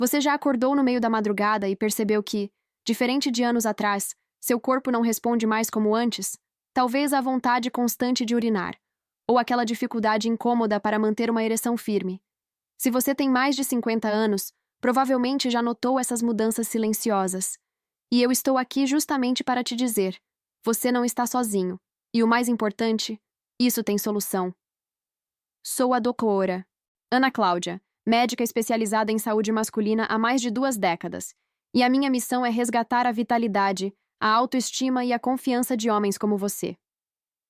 Você já acordou no meio da madrugada e percebeu que, diferente de anos atrás, seu corpo não responde mais como antes? Talvez a vontade constante de urinar, ou aquela dificuldade incômoda para manter uma ereção firme. Se você tem mais de 50 anos, provavelmente já notou essas mudanças silenciosas. E eu estou aqui justamente para te dizer: você não está sozinho. E o mais importante, isso tem solução. Sou a doutora Ana Cláudia, médica especializada em saúde masculina há mais de 2 décadas, e a minha missão é resgatar a vitalidade, a autoestima e a confiança de homens como você.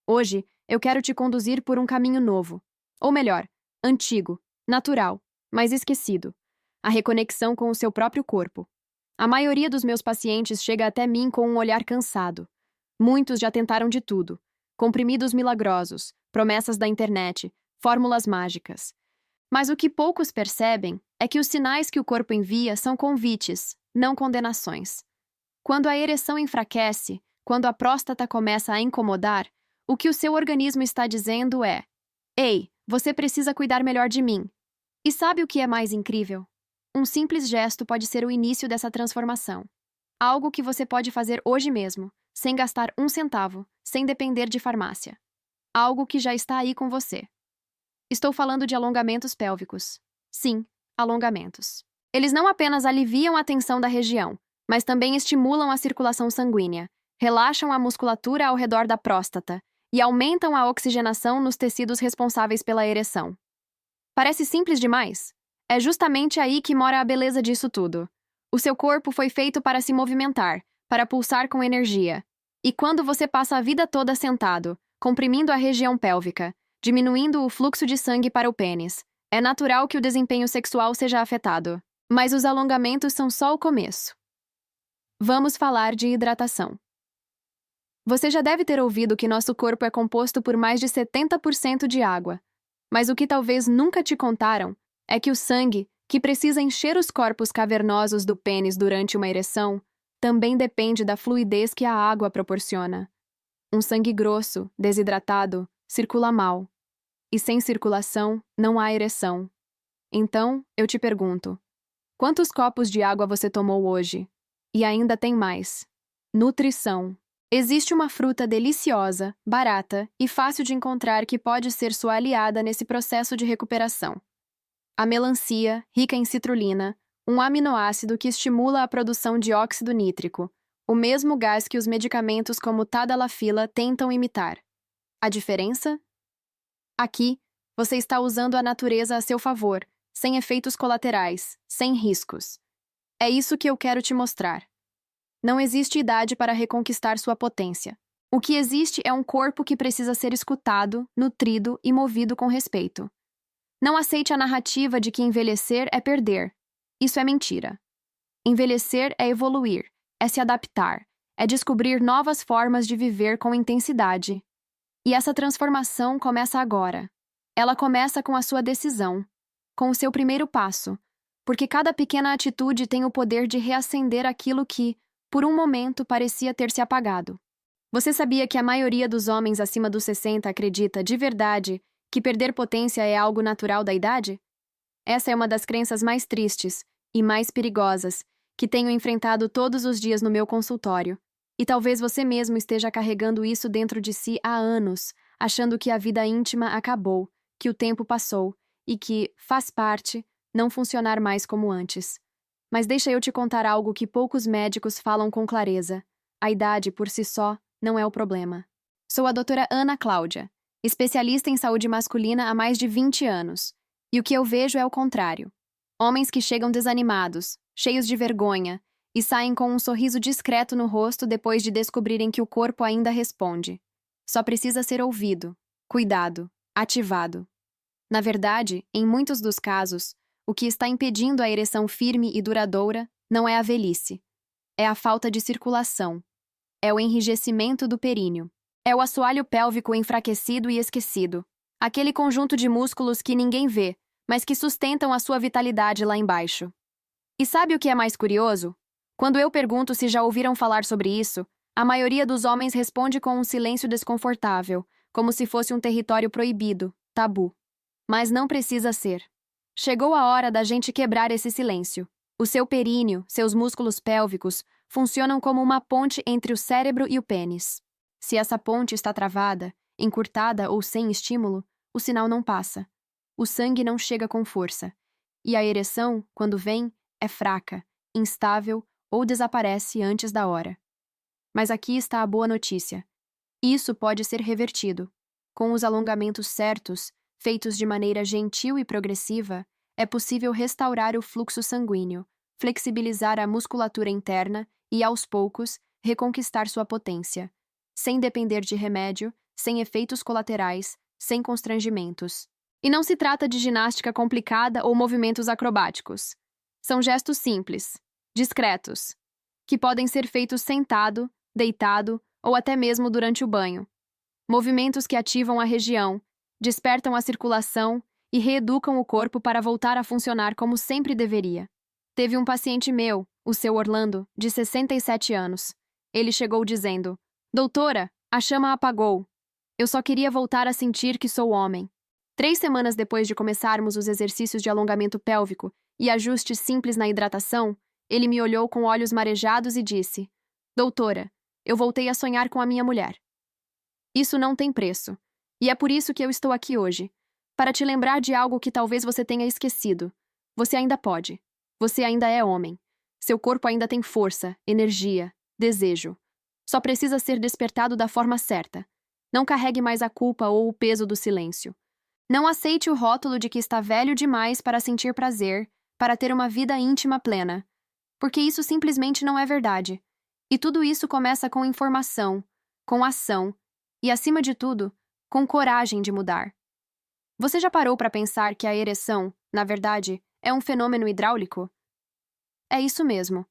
Hoje, eu quero te conduzir por um caminho novo, ou melhor, antigo, natural, mas esquecido. A reconexão com o seu próprio corpo. A maioria dos meus pacientes chega até mim com um olhar cansado. Muitos já tentaram de tudo: comprimidos milagrosos, promessas da internet, fórmulas mágicas. Mas o que poucos percebem é que os sinais que o corpo envia são convites, não condenações. Quando a ereção enfraquece, quando a próstata começa a incomodar, o que o seu organismo está dizendo é: ei, você precisa cuidar melhor de mim. E sabe o que é mais incrível? Um simples gesto pode ser o início dessa transformação. Algo que você pode fazer hoje mesmo, sem gastar um centavo, sem depender de farmácia. Algo que já está aí com você. Estou falando de alongamentos pélvicos. Sim, alongamentos. Eles não apenas aliviam a tensão da região, mas também estimulam a circulação sanguínea, relaxam a musculatura ao redor da próstata e aumentam a oxigenação nos tecidos responsáveis pela ereção. Parece simples demais? É justamente aí que mora a beleza disso tudo. O seu corpo foi feito para se movimentar, para pulsar com energia. E quando você passa a vida toda sentado, comprimindo a região pélvica, diminuindo o fluxo de sangue para o pênis, é natural que o desempenho sexual seja afetado. Mas os alongamentos são só o começo. Vamos falar de hidratação. Você já deve ter ouvido que nosso corpo é composto por mais de 70% de água. Mas o que talvez nunca te contaram é que o sangue, que precisa encher os corpos cavernosos do pênis durante uma ereção, também depende da fluidez que a água proporciona. Um sangue grosso, desidratado, circula mal. E sem circulação, não há ereção. Então, eu te pergunto: quantos copos de água você tomou hoje? E ainda tem mais. Nutrição. Existe uma fruta deliciosa, barata e fácil de encontrar que pode ser sua aliada nesse processo de recuperação. A melancia, rica em citrulina, um aminoácido que estimula a produção de óxido nítrico, o mesmo gás que os medicamentos como tadalafila tentam imitar. A diferença? Aqui, você está usando a natureza a seu favor, sem efeitos colaterais, sem riscos. É isso que eu quero te mostrar. Não existe idade para reconquistar sua potência. O que existe é um corpo que precisa ser escutado, nutrido e movido com respeito. Não aceite a narrativa de que envelhecer é perder. Isso é mentira. Envelhecer é evoluir, é se adaptar, é descobrir novas formas de viver com intensidade. E essa transformação começa agora. Ela começa com a sua decisão, com o seu primeiro passo, porque cada pequena atitude tem o poder de reacender aquilo que, por um momento, parecia ter se apagado. Você sabia que a maioria dos homens acima dos 60 acredita, de verdade, que perder potência é algo natural da idade? Essa é uma das crenças mais tristes e mais perigosas que tenho enfrentado todos os dias no meu consultório. E talvez você mesmo esteja carregando isso dentro de si há anos, achando que a vida íntima acabou, que o tempo passou e que, faz parte, não funcionar mais como antes. Mas deixa eu te contar algo que poucos médicos falam com clareza. A idade, por si só, não é o problema. Sou a doutora Ana Cláudia, especialista em saúde masculina há mais de 20 anos. E o que eu vejo é o contrário. Homens que chegam desanimados, cheios de vergonha, e saem com um sorriso discreto no rosto depois de descobrirem que o corpo ainda responde. Só precisa ser ouvido, cuidado, ativado. Na verdade, em muitos dos casos, o que está impedindo a ereção firme e duradoura não é a velhice. É a falta de circulação. É o enrijecimento do períneo. É o assoalho pélvico enfraquecido e esquecido. Aquele conjunto de músculos que ninguém vê, mas que sustentam a sua vitalidade lá embaixo. E sabe o que é mais curioso? Quando eu pergunto se já ouviram falar sobre isso, a maioria dos homens responde com um silêncio desconfortável, como se fosse um território proibido, tabu. Mas não precisa ser. Chegou a hora da gente quebrar esse silêncio. O seu períneo, seus músculos pélvicos, funcionam como uma ponte entre o cérebro e o pênis. Se essa ponte está travada, encurtada ou sem estímulo, o sinal não passa. O sangue não chega com força. E a ereção, quando vem, é fraca, instável ou desaparece antes da hora. Mas aqui está a boa notícia. Isso pode ser revertido. Com os alongamentos certos, feitos de maneira gentil e progressiva, é possível restaurar o fluxo sanguíneo, flexibilizar a musculatura interna e, aos poucos, reconquistar sua potência, sem depender de remédio, sem efeitos colaterais, sem constrangimentos. E não se trata de ginástica complicada ou movimentos acrobáticos. São gestos simples, discretos, que podem ser feitos sentado, deitado ou até mesmo durante o banho. Movimentos que ativam a região, despertam a circulação e reeducam o corpo para voltar a funcionar como sempre deveria. Teve um paciente meu, o seu Orlando, de 67 anos. Ele chegou dizendo: "Doutora, a chama apagou. Eu só queria voltar a sentir que sou homem." 3 semanas depois de começarmos os exercícios de alongamento pélvico e ajustes simples na hidratação, ele me olhou com olhos marejados e disse: "Doutora, eu voltei a sonhar com a minha mulher." Isso não tem preço. E é por isso que eu estou aqui hoje. Para te lembrar de algo que talvez você tenha esquecido. Você ainda pode. Você ainda é homem. Seu corpo ainda tem força, energia, desejo. Só precisa ser despertado da forma certa. Não carregue mais a culpa ou o peso do silêncio. Não aceite o rótulo de que está velho demais para sentir prazer, para ter uma vida íntima plena. Porque isso simplesmente não é verdade. E tudo isso começa com informação, com ação e, acima de tudo, com coragem de mudar. Você já parou para pensar que a ereção, na verdade, é um fenômeno hidráulico? É isso mesmo.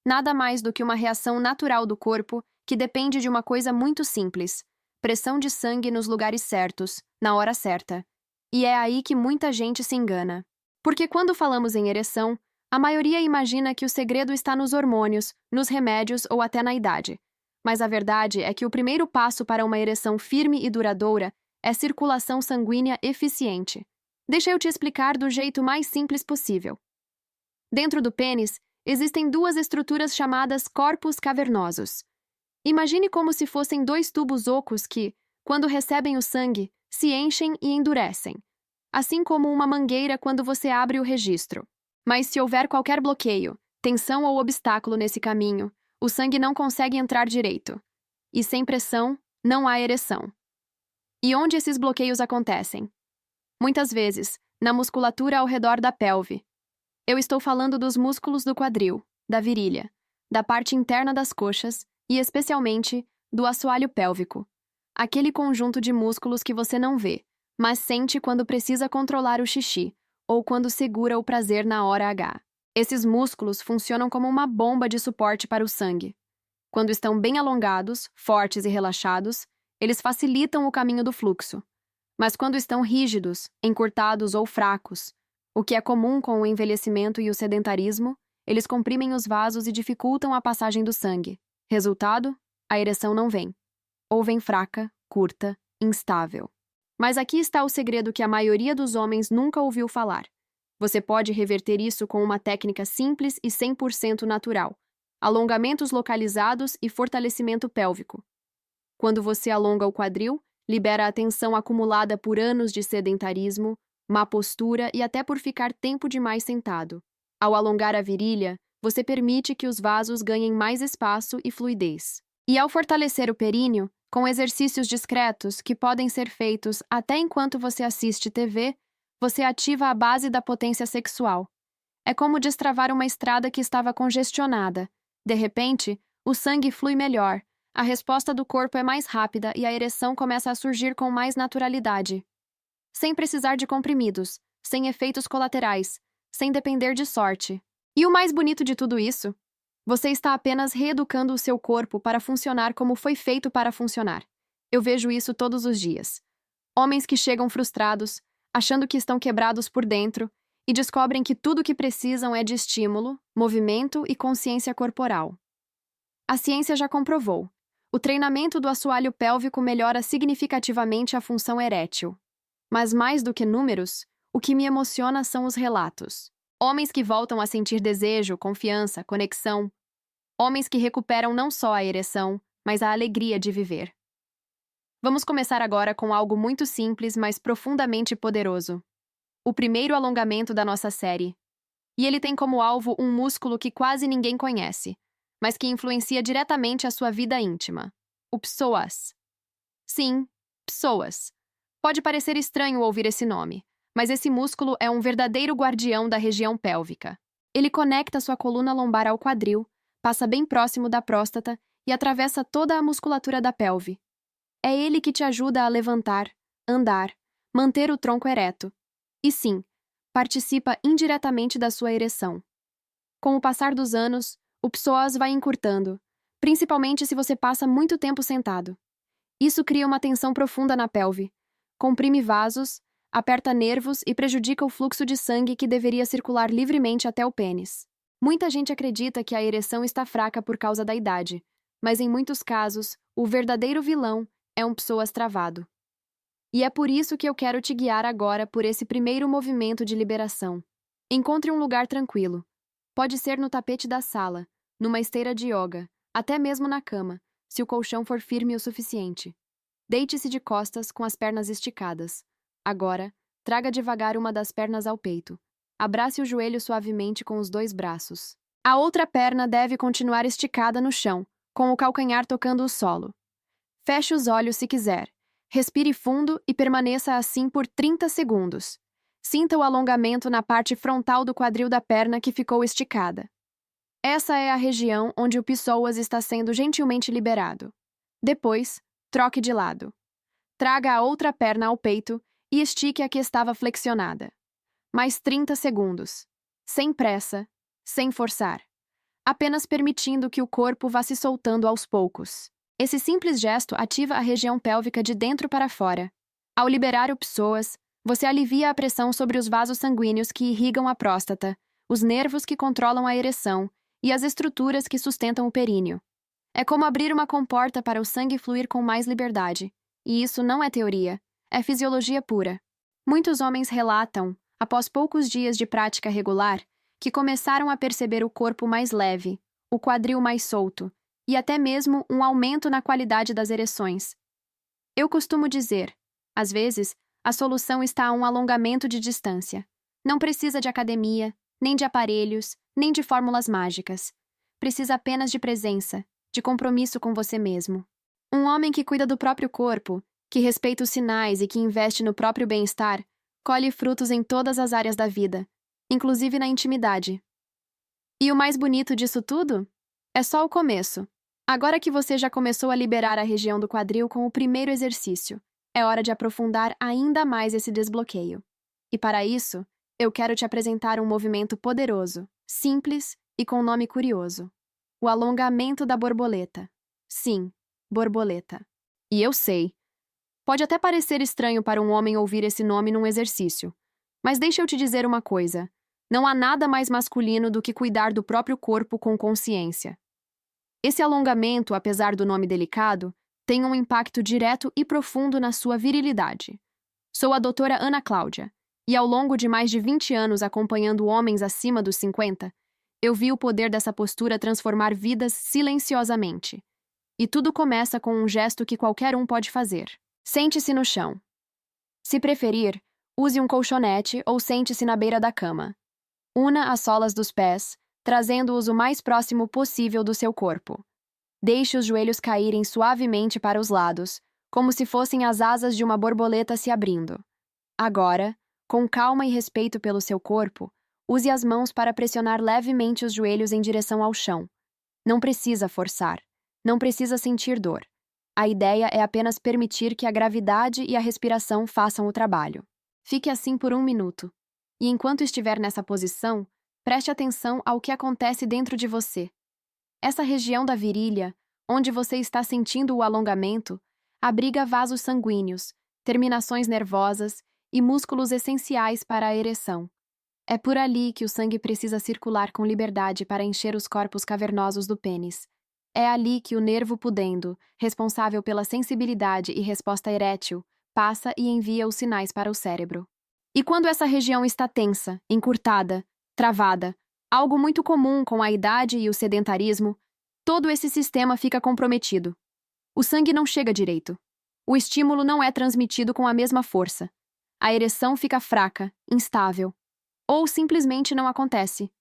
Nada mais do que uma reação natural do corpo que depende de uma coisa muito simples: pressão de sangue nos lugares certos, na hora certa. E é aí que muita gente se engana. Porque quando falamos em ereção, a maioria imagina que o segredo está nos hormônios, nos remédios ou até na idade. Mas a verdade é que o primeiro passo para uma ereção firme e duradoura é circulação sanguínea eficiente. Deixa eu te explicar do jeito mais simples possível. Dentro do pênis, existem 2 estruturas chamadas corpos cavernosos. Imagine como se fossem 2 tubos ocos que, quando recebem o sangue, se enchem e endurecem, assim como uma mangueira quando você abre o registro. Mas se houver qualquer bloqueio, tensão ou obstáculo nesse caminho, o sangue não consegue entrar direito. E sem pressão, não há ereção. E onde esses bloqueios acontecem? Muitas vezes, na musculatura ao redor da pelve. Eu estou falando dos músculos do quadril, da virilha, da parte interna das coxas e, especialmente, do assoalho pélvico. Aquele conjunto de músculos que você não vê, mas sente quando precisa controlar o xixi ou quando segura o prazer na hora H. Esses músculos funcionam como uma bomba de suporte para o sangue. Quando estão bem alongados, fortes e relaxados, eles facilitam o caminho do fluxo. Mas quando estão rígidos, encurtados ou fracos, o que é comum com o envelhecimento e o sedentarismo, eles comprimem os vasos e dificultam a passagem do sangue. Resultado? A ereção não vem. Ou vem fraca, curta, instável. Mas aqui está o segredo que a maioria dos homens nunca ouviu falar. Você pode reverter isso com uma técnica simples e 100% natural: alongamentos localizados e fortalecimento pélvico. Quando você alonga o quadril, libera a tensão acumulada por anos de sedentarismo, má postura e até por ficar tempo demais sentado. Ao alongar a virilha, você permite que os vasos ganhem mais espaço e fluidez. E ao fortalecer o períneo, com exercícios discretos que podem ser feitos até enquanto você assiste TV, você ativa a base da potência sexual. É como destravar uma estrada que estava congestionada. De repente, o sangue flui melhor, a resposta do corpo é mais rápida e a ereção começa a surgir com mais naturalidade. Sem precisar de comprimidos, sem efeitos colaterais, sem depender de sorte. E o mais bonito de tudo isso? Você está apenas reeducando o seu corpo para funcionar como foi feito para funcionar. Eu vejo isso todos os dias. Homens que chegam frustrados, achando que estão quebrados por dentro, e descobrem que tudo o que precisam é de estímulo, movimento e consciência corporal. A ciência já comprovou. O treinamento do assoalho pélvico melhora significativamente a função erétil. Mas mais do que números, o que me emociona são os relatos. Homens que voltam a sentir desejo, confiança, conexão. Homens que recuperam não só a ereção, mas a alegria de viver. Vamos começar agora com algo muito simples, mas profundamente poderoso. O primeiro alongamento da nossa série. E ele tem como alvo um músculo que quase ninguém conhece, mas que influencia diretamente a sua vida íntima. O psoas. Sim, psoas. Pode parecer estranho ouvir esse nome, mas esse músculo é um verdadeiro guardião da região pélvica. Ele conecta sua coluna lombar ao quadril, passa bem próximo da próstata e atravessa toda a musculatura da pelve. É ele que te ajuda a levantar, andar, manter o tronco ereto. E sim, participa indiretamente da sua ereção. Com o passar dos anos, o psoas vai encurtando, principalmente se você passa muito tempo sentado. Isso cria uma tensão profunda na pelve, comprime vasos, aperta nervos e prejudica o fluxo de sangue que deveria circular livremente até o pênis. Muita gente acredita que a ereção está fraca por causa da idade, mas em muitos casos, o verdadeiro vilão é um psoas travado. E é por isso que eu quero te guiar agora por esse primeiro movimento de liberação. Encontre um lugar tranquilo. Pode ser no tapete da sala, numa esteira de yoga, até mesmo na cama, se o colchão for firme o suficiente. Deite-se de costas com as pernas esticadas. Agora, traga devagar uma das pernas ao peito. Abrace o joelho suavemente com os dois braços. A outra perna deve continuar esticada no chão, com o calcanhar tocando o solo. Feche os olhos se quiser. Respire fundo e permaneça assim por 30 segundos. Sinta o alongamento na parte frontal do quadril da perna que ficou esticada. Essa é a região onde o psoas está sendo gentilmente liberado. Depois, troque de lado. Traga a outra perna ao peito e estique a que estava flexionada. Mais 30 segundos. Sem pressa, sem forçar. Apenas permitindo que o corpo vá se soltando aos poucos. Esse simples gesto ativa a região pélvica de dentro para fora. Ao liberar o psoas, você alivia a pressão sobre os vasos sanguíneos que irrigam a próstata, os nervos que controlam a ereção e as estruturas que sustentam o períneo. É como abrir uma comporta para o sangue fluir com mais liberdade. E isso não é teoria, é fisiologia pura. Muitos homens relatam, após poucos dias de prática regular, que começaram a perceber o corpo mais leve, o quadril mais solto, e até mesmo um aumento na qualidade das ereções. Eu costumo dizer, às vezes, a solução está a um alongamento de distância. Não precisa de academia, nem de aparelhos, nem de fórmulas mágicas. Precisa apenas de presença, de compromisso com você mesmo. Um homem que cuida do próprio corpo, que respeita os sinais e que investe no próprio bem-estar, colhe frutos em todas as áreas da vida, inclusive na intimidade. E o mais bonito disso tudo? É só o começo. Agora que você já começou a liberar a região do quadril com o primeiro exercício, é hora de aprofundar ainda mais esse desbloqueio. E para isso, eu quero te apresentar um movimento poderoso, simples e com nome curioso. O alongamento da borboleta. Sim, borboleta. E eu sei. Pode até parecer estranho para um homem ouvir esse nome num exercício. Mas deixa eu te dizer uma coisa. Não há nada mais masculino do que cuidar do próprio corpo com consciência. Esse alongamento, apesar do nome delicado, tem um impacto direto e profundo na sua virilidade. Sou a doutora Ana Cláudia, e ao longo de mais de 20 anos acompanhando homens acima dos 50, eu vi o poder dessa postura transformar vidas silenciosamente. E tudo começa com um gesto que qualquer um pode fazer. Sente-se no chão. Se preferir, use um colchonete ou sente-se na beira da cama. Una as solas dos pés, trazendo-os o mais próximo possível do seu corpo. Deixe os joelhos caírem suavemente para os lados, como se fossem as asas de uma borboleta se abrindo. Agora, com calma e respeito pelo seu corpo, use as mãos para pressionar levemente os joelhos em direção ao chão. Não precisa forçar. Não precisa sentir dor. A ideia é apenas permitir que a gravidade e a respiração façam o trabalho. Fique assim por 1 minuto. E enquanto estiver nessa posição, preste atenção ao que acontece dentro de você. Essa região da virilha, onde você está sentindo o alongamento, abriga vasos sanguíneos, terminações nervosas e músculos essenciais para a ereção. É por ali que o sangue precisa circular com liberdade para encher os corpos cavernosos do pênis. É ali que o nervo pudendo, responsável pela sensibilidade e resposta erétil, passa e envia os sinais para o cérebro. E quando essa região está tensa, encurtada, travada, algo muito comum com a idade e o sedentarismo, todo esse sistema fica comprometido. O sangue não chega direito. O estímulo não é transmitido com a mesma força. A ereção fica fraca, instável. Ou simplesmente não acontece.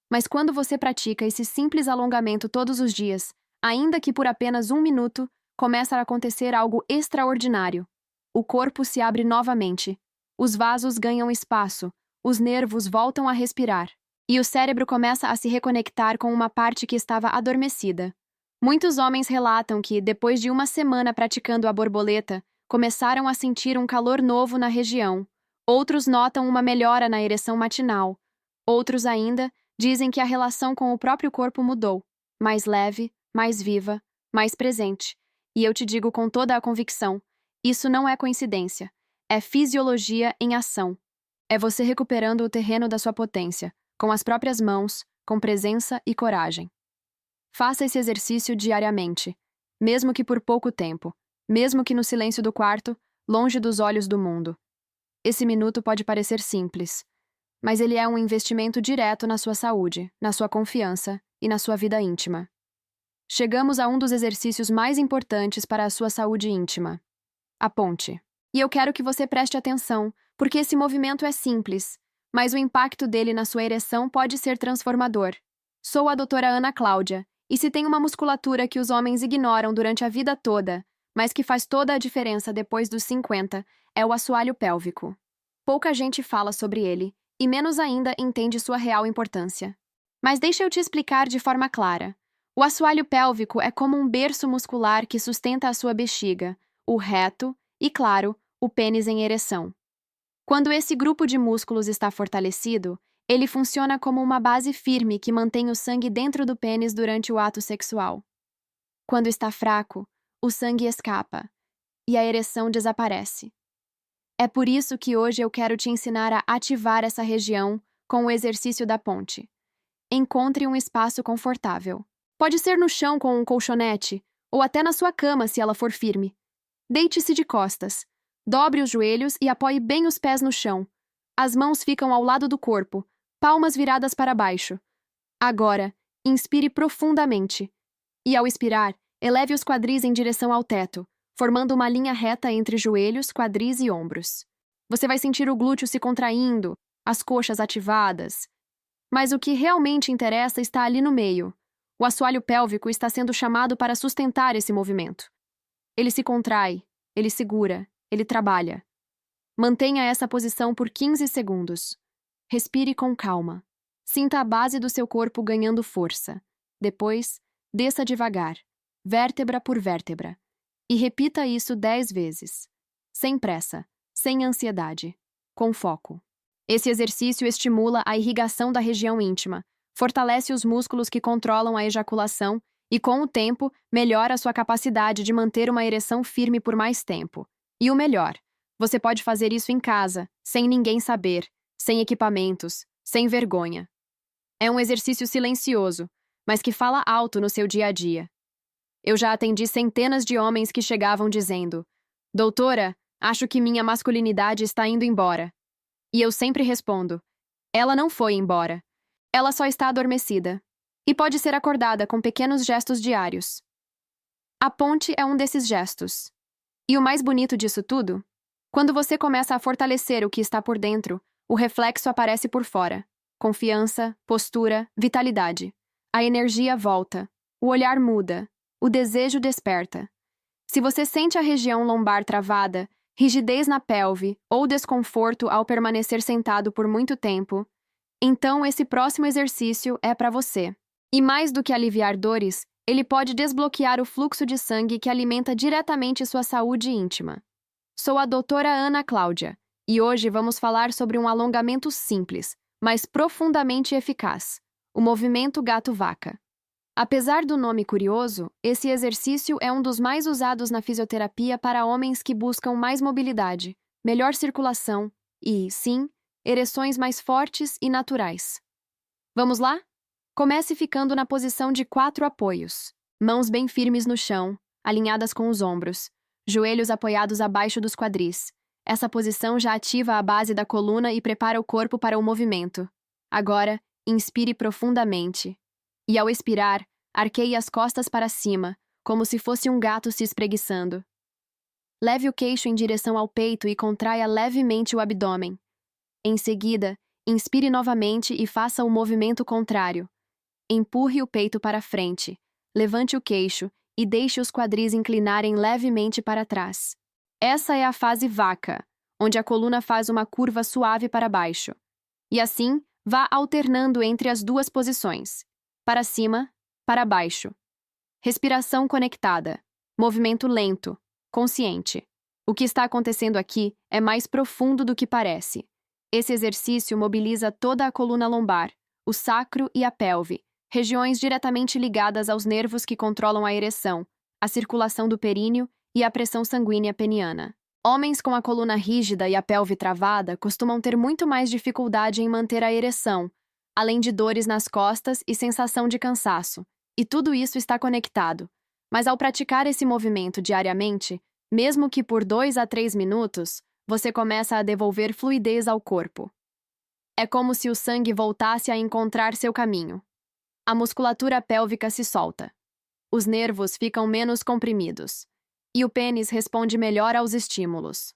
Mas quando você pratica esse simples alongamento todos os dias, ainda que por apenas 1 minuto, começa a acontecer algo extraordinário. O corpo se abre novamente. Os vasos ganham espaço. Os nervos voltam a respirar. E o cérebro começa a se reconectar com uma parte que estava adormecida. Muitos homens relatam que, depois de uma semana praticando a borboleta, começaram a sentir um calor novo na região. Outros notam uma melhora na ereção matinal. Outros ainda dizem que a relação com o próprio corpo mudou. Mais leve, mais viva, mais presente. E eu te digo com toda a convicção, isso não é coincidência. É fisiologia em ação. É você recuperando o terreno da sua potência, com as próprias mãos, com presença e coragem. Faça esse exercício diariamente, mesmo que por pouco tempo, mesmo que no silêncio do quarto, longe dos olhos do mundo. Esse minuto pode parecer simples, mas ele é um investimento direto na sua saúde, na sua confiança e na sua vida íntima. Chegamos a um dos exercícios mais importantes para a sua saúde íntima: a ponte. E eu quero que você preste atenção, porque esse movimento é simples, mas o impacto dele na sua ereção pode ser transformador. Sou a doutora Ana Cláudia, e se tem uma musculatura que os homens ignoram durante a vida toda, mas que faz toda a diferença depois dos 50, é o assoalho pélvico. Pouca gente fala sobre ele, e menos ainda entende sua real importância. Mas deixa eu te explicar de forma clara. O assoalho pélvico é como um berço muscular que sustenta a sua bexiga, o reto e, claro, o pênis em ereção. Quando esse grupo de músculos está fortalecido, ele funciona como uma base firme que mantém o sangue dentro do pênis durante o ato sexual. Quando está fraco, o sangue escapa e a ereção desaparece. É por isso que hoje eu quero te ensinar a ativar essa região com o exercício da ponte. Encontre um espaço confortável. Pode ser no chão com um colchonete ou até na sua cama se ela for firme. Deite-se de costas. Dobre os joelhos e apoie bem os pés no chão. As mãos ficam ao lado do corpo, palmas viradas para baixo. Agora, inspire profundamente. E ao expirar, eleve os quadris em direção ao teto, formando uma linha reta entre joelhos, quadris e ombros. Você vai sentir o glúteo se contraindo, as coxas ativadas. Mas o que realmente interessa está ali no meio. O assoalho pélvico está sendo chamado para sustentar esse movimento. Ele se contrai, ele segura, ele trabalha. Mantenha essa posição por 15 segundos. Respire com calma. Sinta a base do seu corpo ganhando força. Depois, desça devagar, vértebra por vértebra. E repita isso 10 vezes. Sem pressa, sem ansiedade, com foco. Esse exercício estimula a irrigação da região íntima, fortalece os músculos que controlam a ejaculação e, com o tempo, melhora a sua capacidade de manter uma ereção firme por mais tempo. E o melhor, você pode fazer isso em casa, sem ninguém saber, sem equipamentos, sem vergonha. É um exercício silencioso, mas que fala alto no seu dia a dia. Eu já atendi centenas de homens que chegavam dizendo: "Doutora, acho que minha masculinidade está indo embora." E eu sempre respondo: ela não foi embora. Ela só está adormecida. E pode ser acordada com pequenos gestos diários. A ponte é um desses gestos. E o mais bonito disso tudo? Quando você começa a fortalecer o que está por dentro, o reflexo aparece por fora. Confiança, postura, vitalidade. A energia volta. O olhar muda. O desejo desperta. Se você sente a região lombar travada, rigidez na pelve ou desconforto ao permanecer sentado por muito tempo, então esse próximo exercício é para você. E mais do que aliviar dores, ele pode desbloquear o fluxo de sangue que alimenta diretamente sua saúde íntima. Sou a doutora Ana Cláudia, e hoje vamos falar sobre um alongamento simples, mas profundamente eficaz: o movimento gato-vaca. Apesar do nome curioso, esse exercício é um dos mais usados na fisioterapia para homens que buscam mais mobilidade, melhor circulação e, sim, ereções mais fortes e naturais. Vamos lá? Comece ficando na posição de 4 apoios. Mãos bem firmes no chão, alinhadas com os ombros, joelhos apoiados abaixo dos quadris. Essa posição já ativa a base da coluna e prepara o corpo para o movimento. Agora, inspire profundamente. E ao expirar, arqueie as costas para cima, como se fosse um gato se espreguiçando. Leve o queixo em direção ao peito e contraia levemente o abdômen. Em seguida, inspire novamente e faça o movimento contrário. Empurre o peito para frente, levante o queixo e deixe os quadris inclinarem levemente para trás. Essa é a fase vaca, onde a coluna faz uma curva suave para baixo. E assim, vá alternando entre as duas posições. Para cima, para baixo. Respiração conectada. Movimento lento, consciente. O que está acontecendo aqui é mais profundo do que parece. Esse exercício mobiliza toda a coluna lombar, o sacro e a pelve, regiões diretamente ligadas aos nervos que controlam a ereção, a circulação do períneo e a pressão sanguínea peniana. Homens com a coluna rígida e a pelve travada costumam ter muito mais dificuldade em manter a ereção, além de dores nas costas e sensação de cansaço. E tudo isso está conectado. Mas ao praticar esse movimento diariamente, mesmo que por 2 a 3 minutos, você começa a devolver fluidez ao corpo. É como se o sangue voltasse a encontrar seu caminho. A musculatura pélvica se solta. Os nervos ficam menos comprimidos. E o pênis responde melhor aos estímulos.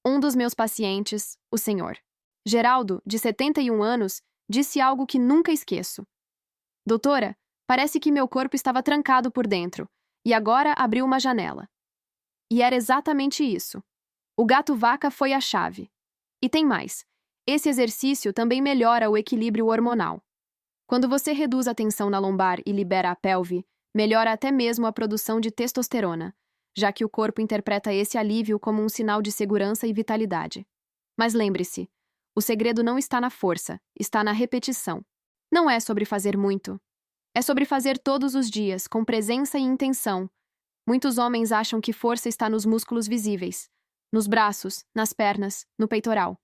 Um dos meus pacientes, o Sr. Geraldo, de 71 anos, disse algo que nunca esqueço. Doutora, parece que meu corpo estava trancado por dentro, e agora abriu uma janela. E era exatamente isso. O gato-vaca foi a chave. E tem mais. Esse exercício também melhora o equilíbrio hormonal. Quando você reduz a tensão na lombar e libera a pelve, melhora até mesmo a produção de testosterona, já que o corpo interpreta esse alívio como um sinal de segurança e vitalidade. Mas lembre-se, o segredo não está na força, está na repetição. Não é sobre fazer muito. É sobre fazer todos os dias, com presença e intenção. Muitos homens acham que força está nos músculos visíveis, nos braços, nas pernas, no peitoral.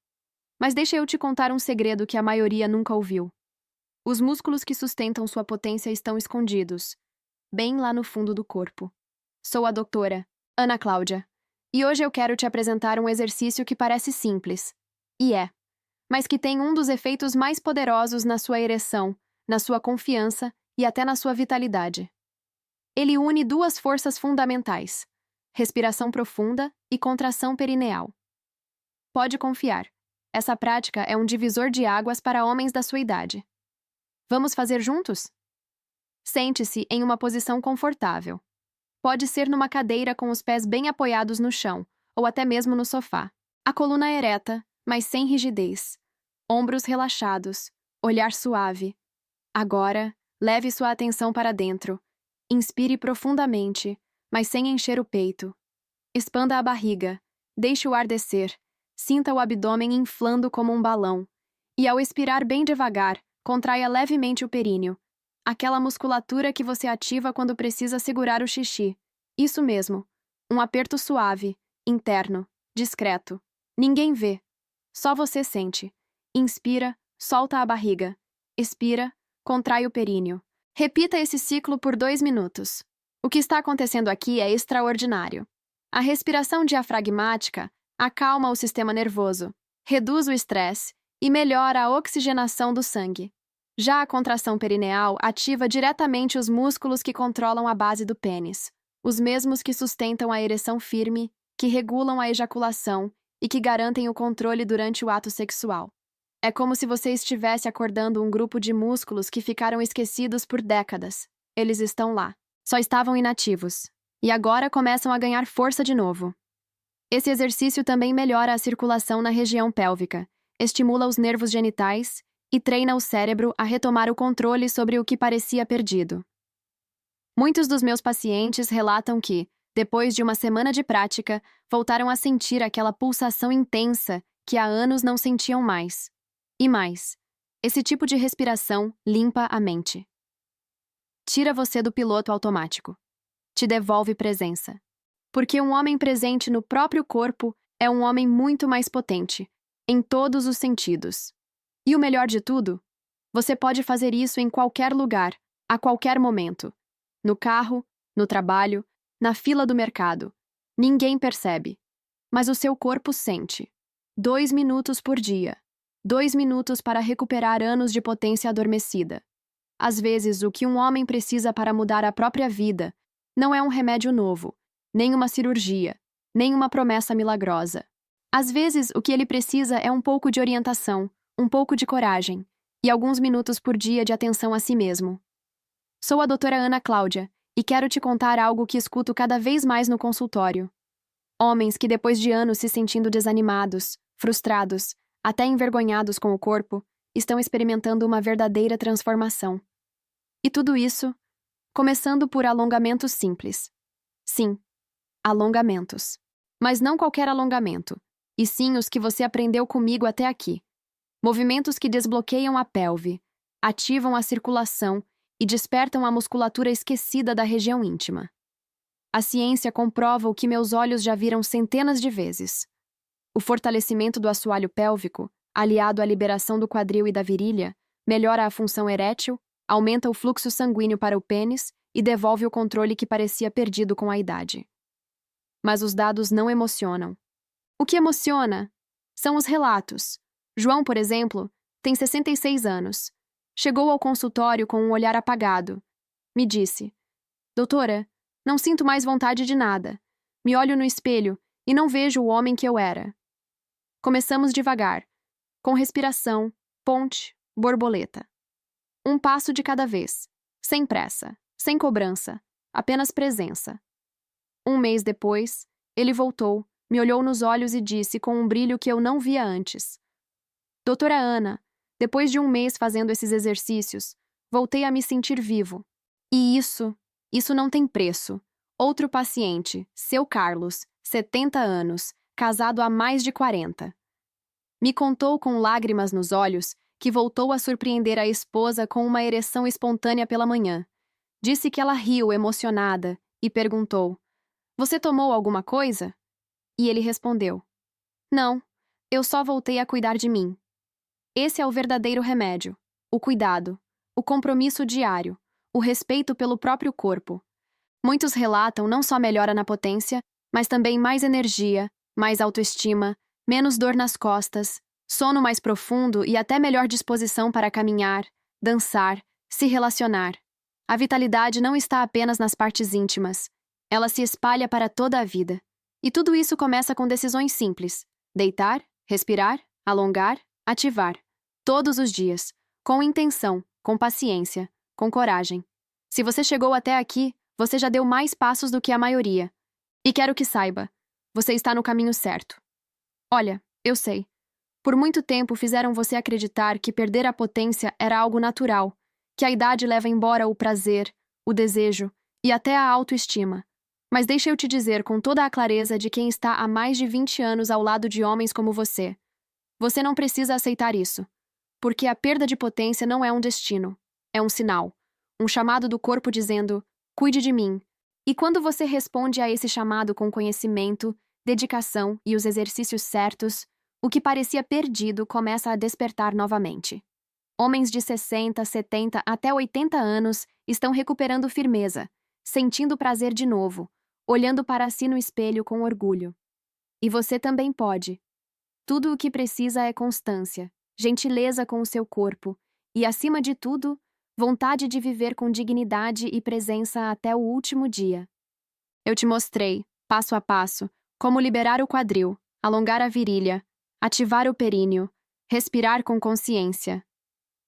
Mas deixa eu te contar um segredo que a maioria nunca ouviu. Os músculos que sustentam sua potência estão escondidos, bem lá no fundo do corpo. Sou a doutora Ana Cláudia, e hoje eu quero te apresentar um exercício que parece simples, e é, mas que tem um dos efeitos mais poderosos na sua ereção, na sua confiança e até na sua vitalidade. Ele une duas forças fundamentais: respiração profunda e contração perineal. Pode confiar, essa prática é um divisor de águas para homens da sua idade. Vamos fazer juntos? Sente-se em uma posição confortável. Pode ser numa cadeira com os pés bem apoiados no chão, ou até mesmo no sofá. A coluna ereta, mas sem rigidez. Ombros relaxados, olhar suave. Agora, leve sua atenção para dentro. Inspire profundamente, mas sem encher o peito. Expanda a barriga, deixe o ar descer. Sinta o abdômen inflando como um balão. E ao expirar bem devagar, contraia levemente o períneo. Aquela musculatura que você ativa quando precisa segurar o xixi. Isso mesmo. Um aperto suave, interno, discreto. Ninguém vê. Só você sente. Inspira, solta a barriga. Expira, contrai o períneo. Repita esse ciclo por 2 minutos. O que está acontecendo aqui é extraordinário. A respiração diafragmática acalma o sistema nervoso, reduz o estresse e melhora a oxigenação do sangue. Já a contração perineal ativa diretamente os músculos que controlam a base do pênis, os mesmos que sustentam a ereção firme, que regulam a ejaculação e que garantem o controle durante o ato sexual. É como se você estivesse acordando um grupo de músculos que ficaram esquecidos por décadas. Eles estão lá. Só estavam inativos. E agora começam a ganhar força de novo. Esse exercício também melhora a circulação na região pélvica, estimula os nervos genitais e treina o cérebro a retomar o controle sobre o que parecia perdido. Muitos dos meus pacientes relatam que, depois de uma semana de prática, voltaram a sentir aquela pulsação intensa que há anos não sentiam mais. E mais, esse tipo de respiração limpa a mente. Tira você do piloto automático. Te devolve presença. Porque um homem presente no próprio corpo é um homem muito mais potente, em todos os sentidos. E o melhor de tudo, você pode fazer isso em qualquer lugar, a qualquer momento. No carro, no trabalho, na fila do mercado. Ninguém percebe. Mas o seu corpo sente. 2 minutos por dia. 2 minutos para recuperar anos de potência adormecida. Às vezes, o que um homem precisa para mudar a própria vida não é um remédio novo, nem uma cirurgia, nem uma promessa milagrosa. Às vezes, o que ele precisa é um pouco de orientação, um pouco de coragem e alguns minutos por dia de atenção a si mesmo. Sou a doutora Ana Cláudia e quero te contar algo que escuto cada vez mais no consultório. Homens que, depois de anos se sentindo desanimados, frustrados, até envergonhados com o corpo, estão experimentando uma verdadeira transformação. E tudo isso, começando por alongamentos simples. Sim, alongamentos. Mas não qualquer alongamento, e sim os que você aprendeu comigo até aqui. Movimentos que desbloqueiam a pelve, ativam a circulação e despertam a musculatura esquecida da região íntima. A ciência comprova o que meus olhos já viram centenas de vezes. O fortalecimento do assoalho pélvico, aliado à liberação do quadril e da virilha, melhora a função erétil, aumenta o fluxo sanguíneo para o pênis e devolve o controle que parecia perdido com a idade. Mas os dados não emocionam. O que emociona são os relatos. João, por exemplo, tem 66 anos. Chegou ao consultório com um olhar apagado. Me disse: Doutora, não sinto mais vontade de nada. Me olho no espelho e não vejo o homem que eu era. Começamos devagar, com respiração, ponte, borboleta. Um passo de cada vez, sem pressa, sem cobrança, apenas presença. Um mês depois, ele voltou, me olhou nos olhos e disse com um brilho que eu não via antes: Doutora Ana, depois de um mês fazendo esses exercícios, voltei a me sentir vivo. E isso não tem preço. Outro paciente, seu Carlos, 70 anos, casado há mais de 40. Me contou com lágrimas nos olhos que voltou a surpreender a esposa com uma ereção espontânea pela manhã. Disse que ela riu emocionada e perguntou: Você tomou alguma coisa? E ele respondeu: Não, eu só voltei a cuidar de mim. Esse é o verdadeiro remédio: o cuidado, o compromisso diário, o respeito pelo próprio corpo. Muitos relatam não só melhora na potência, mas também mais energia, mais autoestima, menos dor nas costas, sono mais profundo e até melhor disposição para caminhar, dançar, se relacionar. A vitalidade não está apenas nas partes íntimas. Ela se espalha para toda a vida. E tudo isso começa com decisões simples: deitar, respirar, alongar, ativar. Todos os dias, com intenção, com paciência, com coragem. Se você chegou até aqui, você já deu mais passos do que a maioria. E quero que saiba, você está no caminho certo. Olha, eu sei. Por muito tempo fizeram você acreditar que perder a potência era algo natural, que a idade leva embora o prazer, o desejo e até a autoestima. Mas deixa eu te dizer com toda a clareza de quem está há mais de 20 anos ao lado de homens como você. Você não precisa aceitar isso. Porque a perda de potência não é um destino, é um sinal, um chamado do corpo dizendo: cuide de mim. E quando você responde a esse chamado com conhecimento, dedicação e os exercícios certos, o que parecia perdido começa a despertar novamente. Homens de 60, 70 até 80 anos estão recuperando firmeza, sentindo prazer de novo, olhando para si no espelho com orgulho. E você também pode. Tudo o que precisa é constância, gentileza com o seu corpo e, acima de tudo, vontade de viver com dignidade e presença até o último dia. Eu te mostrei, passo a passo, como liberar o quadril, alongar a virilha, ativar o períneo, respirar com consciência.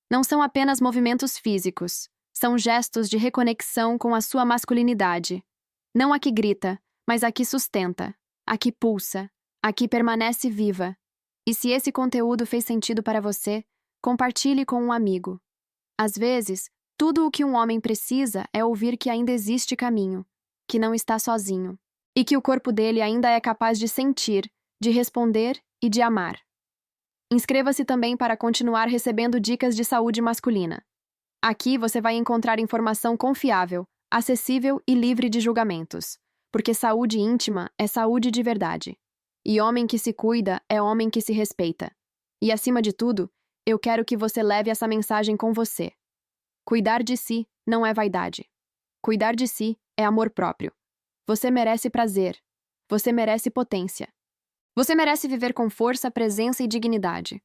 Não são apenas movimentos físicos, são gestos de reconexão com a sua masculinidade. Não a que grita, mas a que sustenta, a que pulsa, a que permanece viva. E se esse conteúdo fez sentido para você, compartilhe com um amigo. Às vezes, tudo o que um homem precisa é ouvir que ainda existe caminho, que não está sozinho, e que o corpo dele ainda é capaz de sentir, de responder e de amar. Inscreva-se também para continuar recebendo dicas de saúde masculina. Aqui você vai encontrar informação confiável, acessível e livre de julgamentos, porque saúde íntima é saúde de verdade. E homem que se cuida é homem que se respeita. E, acima de tudo, eu quero que você leve essa mensagem com você. Cuidar de si não é vaidade. Cuidar de si é amor próprio. Você merece prazer. Você merece potência. Você merece viver com força, presença e dignidade.